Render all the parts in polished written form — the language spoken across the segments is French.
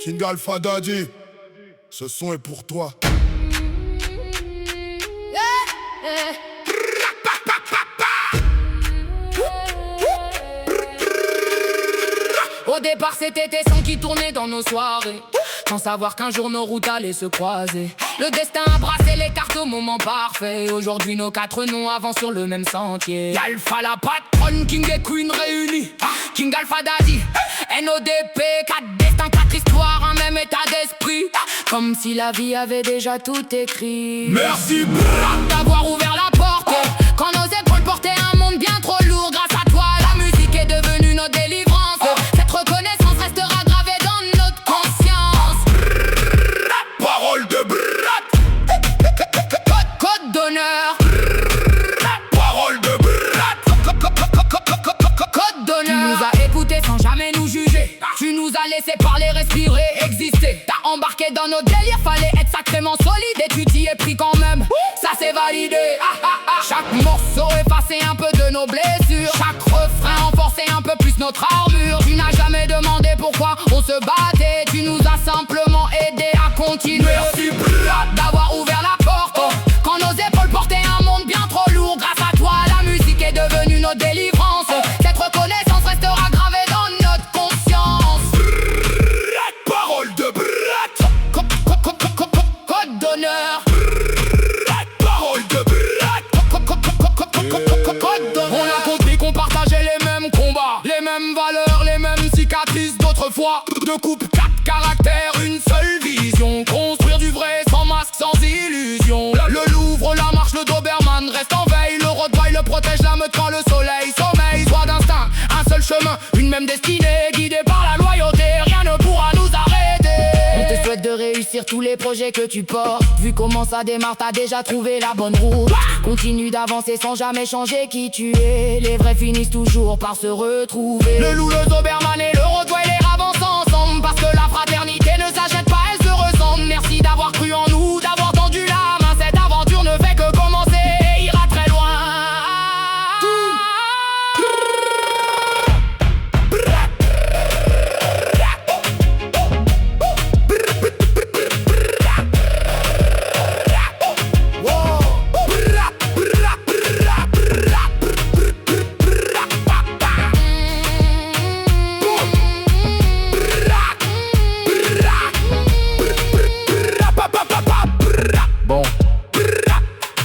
King Alpha Daddy, ce son est pour toi. Au départ c'était tes sons qui tournaient dans nos soirées, sans savoir qu'un jour nos routes allaient se croiser. Le destin a brassé les cartes au moment parfait. Aujourd'hui nos quatre noms avancent sur le même sentier. Alpha la patronne, King et Queen réunis. King Alpha Daddy, NODP, 4 destins, 4 histoires, un même état d'esprit. Comme si la vie avait déjà tout écrit. Merci d'avoir ouvert la porte, quand nos épaules portaient un monde bien trop lourd. Grâce à toi la musique est devenue notre délivrance. Cette reconnaissance restera gravée dans notre conscience. Parole de Code d'honneur. Parole de Code d'honneur. Tu nous as écoutés sans jamais nous juger. Tu nous as laissé parler, respirer, exister. T'as embarqué dans nos délires, fallait être sacrément solide. Et tu t'y es pris quand même, ça c'est validé. Chaque morceau effacé un peu de nos blessures. Chaque refrain renforcé un peu plus notre armure. Tu n'as jamais demandé pourquoi on se battait. Tu nous as simplement aidé à continuer. Merci d'avoir ouvert la porte, quand nos épaules portaient un monde bien trop lourd. Grâce à toi la musique est devenue notre délivrance. Cette reconnaissance restera gravée dans notre conscience. Parole de Code d'honneur. Parole de On a compris qu'on partageait les mêmes combats, les mêmes valeurs, les mêmes cicatrices d'autrefois. Deux coupes, 4 caractères, une seule vision. Construire du vrai sans masque, sans illusion. Le Louvre, la marche, le Doberman reste en veille. Le Rottweiler le protège la meute quand le soleil sommeille. Soit d'instinct, un seul chemin, une même destinée. Guidé par la loyauté, rien ne pourra nous arrêter. On te souhaite de réussir tous les projets que tu portes. Vu comment ça démarre, t'as déjà trouvé la bonne route. Continue d'avancer sans jamais changer qui tu es. Les vrais finissent toujours par se retrouver. Le loup, le Doberman et le Rottweiler avancent ensemble. Parce que la fraternité ne s'achète pas, elle se ressemble. Merci d'avoir cru en nous, d'avoir tendu la main. Cette aventure ne fait que commencer et ira très loin.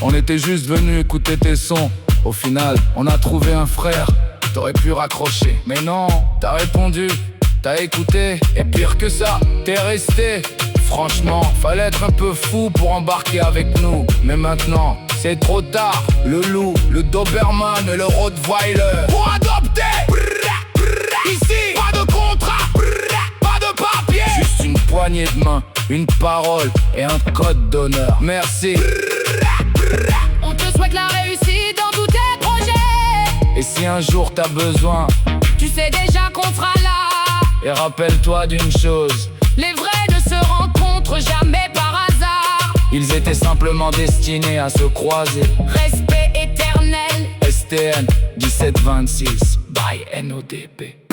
On était juste venu écouter tes sons. Au final, on a trouvé un frère. T'aurais pu raccrocher, mais non, t'as répondu, t'as écouté. Et pire que ça, t'es resté. Franchement, fallait être un peu fou pour embarquer avec nous. Mais maintenant, c'est trop tard. Le loup, le Doberman et le Rottweiler pour adopter. Ici, pas de contrat, pas de papier. Juste une poignée de main, une parole et un code d'honneur. Merci. On te souhaite la réussite dans tous tes projets. Et si un jour t'as besoin, tu sais déjà qu'on sera là. et rappelle-toi d'une chose, les vrais ne se rencontrent jamais par hasard. ils étaient simplement destinés à se croiser. Respect éternel. STN 1726 by NODP.